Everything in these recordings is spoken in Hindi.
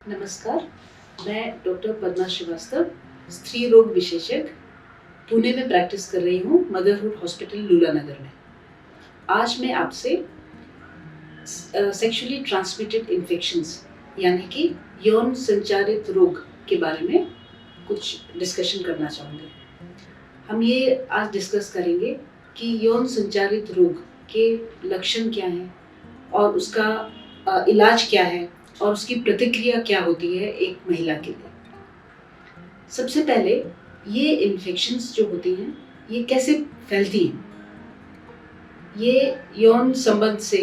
नमस्कार, मैं डॉक्टर पद्मा श्रीवास्तव, स्त्री रोग विशेषज्ञ, पुणे में प्रैक्टिस कर रही हूँ, मदरहुड हॉस्पिटल लूलानगर में। आज मैं आपसे सेक्सुअली ट्रांसमिटेड इन्फेक्शंस यानी कि यौन संचारित रोग के बारे में कुछ डिस्कशन करना चाहूँगी। हम ये आज डिस्कस करेंगे कि यौन संचारित रोग के लक्षण क्या हैं और उसका इलाज क्या है और उसकी प्रतिक्रिया क्या होती है एक महिला के लिए। सबसे पहले ये इन्फेक्शंस जो होती हैं ये कैसे फैलती हैं। ये यौन संबंध से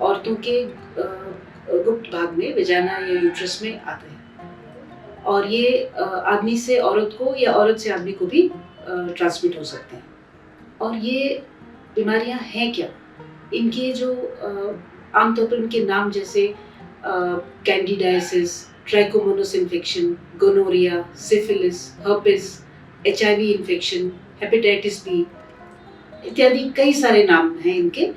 औरतों के गुप्त भाग में, वजाना या यूट्रस में आते हैं और ये आदमी से औरत को या औरत से आदमी को भी ट्रांसमिट हो सकते हैं। और ये बीमारियां हैं क्या, इनके जो आमतौर पर इनके नाम जैसे candidiasis, trichomonas infection, gonorrhoea, syphilis, herpes, HIV infection, hepatitis B इत्यादि कई सारे नाम हैं इनके।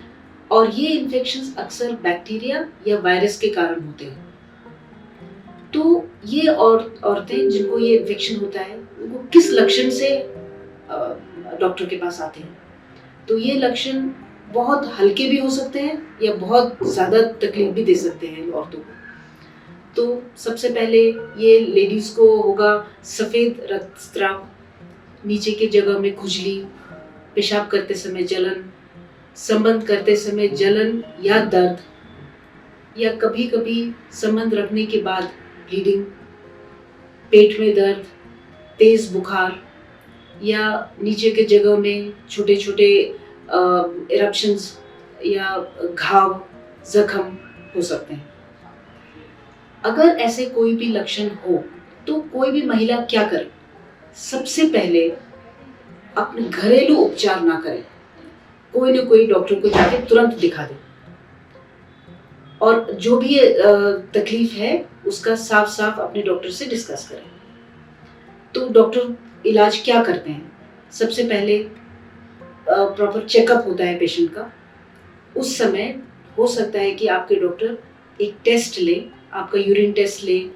और ये इन्फेक्शंस अक्सर बैक्टीरिया या वायरस के कारण होते हैं। तो ये औरतें जिनको ये इन्फेक्शन होता है वो किस लक्षण से डॉक्टर के पास आते हैं। तो ये लक्षण बहुत हल्के भी हो सकते हैं या बहुत ज़्यादा तकलीफ भी दे सकते हैं औरतों को। तो सबसे पहले ये लेडीज़ को होगा सफ़ेद रक्तस्राव, नीचे के जगह में खुजली, पेशाब करते समय जलन, संबंध करते समय जलन या दर्द, या कभी कभी संबंध रखने के बाद ब्लीडिंग, पेट में दर्द, तेज़ बुखार, या नीचे के जगह में छोटे छोटे इरप्शंस या घाव, जख्म हो सकते हैं। अगर ऐसे कोई भी लक्षण हो तो कोई भी महिला क्या करे। सबसे पहले अपने घरेलू उपचार ना करें, कोई ना कोई डॉक्टर को जाके तुरंत दिखा दें और जो भी तकलीफ है उसका साफ साफ अपने डॉक्टर से डिस्कस करें। तो डॉक्टर इलाज क्या करते हैं। सबसे पहले प्रॉपर चेकअप होता है पेशेंट का। उस समय हो सकता है कि आपके डॉक्टर एक टेस्ट लें, आपका यूरिन टेस्ट लें,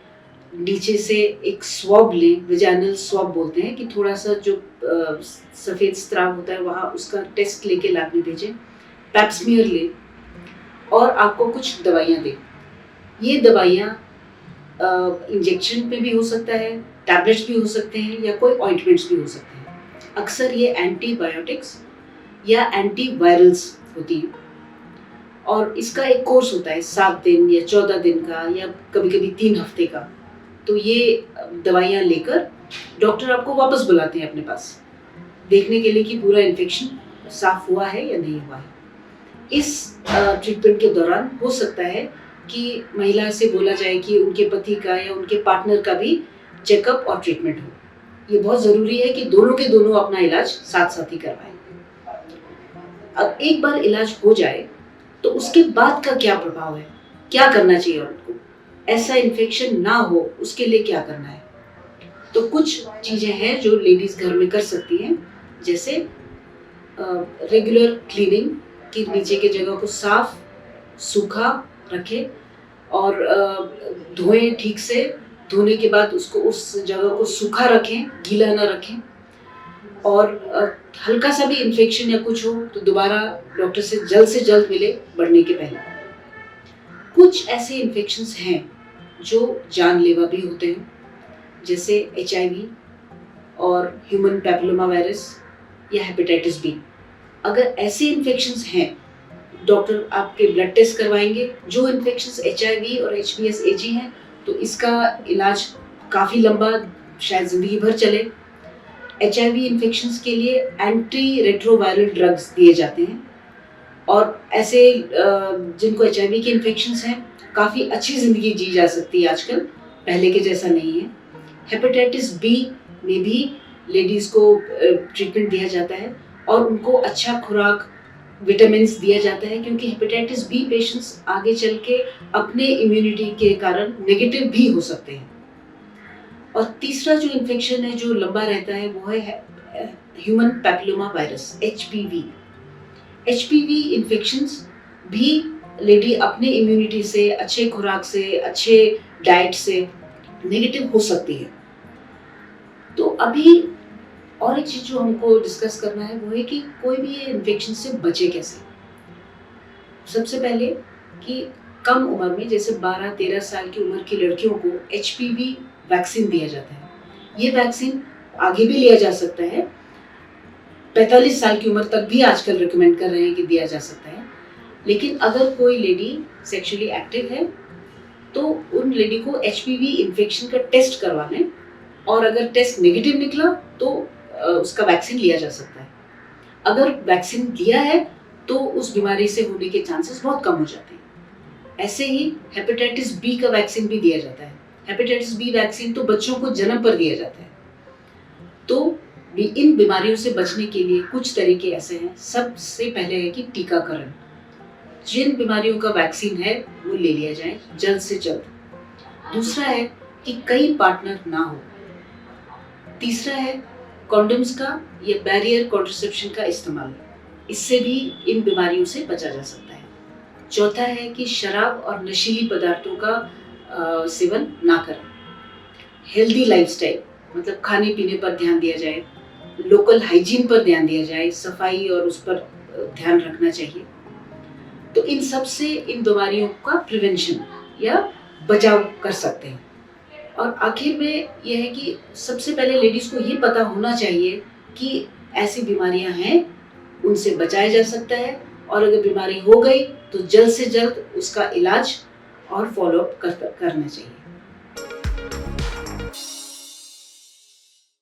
नीचे से एक स्वॉब लें, वेजाइनल स्वॉब बोलते हैं, कि थोड़ा सा जो सफ़ेद स्राव होता है वहाँ उसका टेस्ट लेके लैब में भेजें, पैप्समियर लें और आपको कुछ दवाइयाँ दें। ये दवाइयाँ इंजेक्शन पे भी हो सकता है, टैबलेट्स भी हो सकते हैं या कोई ऑइंटमेंट्स भी हो सकते हैं। अक्सर ये एंटीबायोटिक्स या एंटीवायरल्स होती हैं और इसका एक कोर्स होता है 7 दिन या 14 दिन का या कभी कभी 3 हफ्ते का। तो ये दवाइयाँ लेकर डॉक्टर आपको वापस बुलाते हैं अपने पास देखने के लिए कि पूरा इन्फेक्शन साफ हुआ है या नहीं हुआ है। इस ट्रीटमेंट के दौरान हो सकता है कि महिला से बोला जाए कि उनके पति का या उनके पार्टनर का भी चेकअप और ट्रीटमेंट हो। ये बहुत ज़रूरी है कि दोनों के दोनों अपना इलाज साथ साथ ही करवाएं। अब एक बार इलाज हो जाए तो उसके बाद का क्या प्रभाव है, क्या करना चाहिए औरत को, ऐसा इन्फेक्शन ना हो उसके लिए क्या करना है। तो कुछ चीज़ें हैं जो लेडीज़ घर में कर सकती हैं, जैसे रेगुलर क्लीनिंग, कि नीचे के जगह को साफ सूखा रखें और धोएं ठीक से। धोने के बाद उसको उस जगह को सूखा रखें, गीला ना रखें। और हल्का सा भी इन्फेक्शन या कुछ हो तो दोबारा डॉक्टर से जल्द मिले बढ़ने के पहले। कुछ ऐसे इन्फेक्शंस हैं जो जानलेवा भी होते हैं, जैसे एचआईवी और ह्यूमन पैपिलोमा वायरस या हेपेटाइटिस बी। अगर ऐसे इन्फेक्शंस हैं, डॉक्टर आपके ब्लड टेस्ट करवाएंगे। जो इन्फेक्शंस एचआईवी और एचबीएस-एजी हैं तो इसका इलाज काफ़ी लंबा, शायद ज़िंदगी भर चले। एचआईवी इन्फेक्शंस के लिए एंटी रेट्रोवायरल ड्रग्स दिए जाते हैं और ऐसे जिनको एचआईवी के इन्फेक्शंस हैं काफ़ी अच्छी ज़िंदगी जी जा सकती है आजकल, पहले के जैसा नहीं है। हेपेटाइटिस बी में भी लेडीज़ को ट्रीटमेंट दिया जाता है और उनको अच्छा खुराक, विटामिन्स दिया जाता है, क्योंकि हेपेटाइटिस बी पेशेंट्स आगे चल के अपने इम्यूनिटी के कारण नेगेटिव भी हो सकते हैं। और तीसरा जो इन्फेक्शन है जो लंबा रहता है वो है human papilloma virus, HPV. HPV infections भी लेडी अपने इम्यूनिटी से, अच्छे खुराक से, अच्छे डाइट से नेगेटिव हो सकती है। तो अभी और एक चीज़ जो हमको डिस्कस करना है वो है कि कोई भी ये इन्फेक्शन से बचे कैसे। सबसे पहले कि कम उम्र में जैसे 12-13 साल की उम्र की लड़कियों को एचपीवी वैक्सीन दिया जाता है। ये वैक्सीन आगे भी लिया जा सकता है, 45 साल की उम्र तक भी आजकल रिकमेंड कर रहे हैं कि दिया जा सकता है। लेकिन अगर कोई लेडी सेक्सुअली एक्टिव है तो उन लेडी को एचपीवी इन्फेक्शन का टेस्ट करवा लें, और अगर टेस्ट नेगेटिव निकला तो उसका वैक्सीन लिया जा सकता है। अगर वैक्सीन लिया है तो उस बीमारी से होने के चांसेस बहुत कम हो जाते हैं। ऐसे ही हेपेटाइटिस बी का वैक्सीन भी दिया जाता है। हेपेटाइटिस बी वैक्सीन तो बच्चों को जन्म पर दिया जाता है। तो इन बीमारियों से बचने के लिए कुछ तरीके ऐसे हैं। सबसे पहले है कि टीकाकरण। जिन बीमारियों का वैक्सीन है वो ले लिया जाए जल्द से जल्द। दूसरा है कि कई पार्टनर ना हो। तीसरा है कॉन्डम्स का या बैरियर कॉन्ट्रासेप्शन का इस्तेमाल, इससे भी इन बीमारियों से बचा जा सकता है। चौथा है कि शराब और नशीली पदार्थों का सेवन ना करें। हेल्दी लाइफस्टाइल मतलब खाने पीने पर ध्यान दिया जाए, लोकल हाइजीन पर ध्यान दिया जाए, सफाई और उस पर ध्यान रखना चाहिए। तो इन सब से इन बीमारियों का प्रिवेंशन या बचाव कर सकते हैं। और आखिर में यह है कि सबसे पहले लेडीज को ये पता होना चाहिए कि ऐसी बीमारियां हैं, उनसे बचाया जा सकता है, और अगर बीमारी हो गई तो जल्द से जल्द उसका इलाज और फॉलोअप करना चाहिए।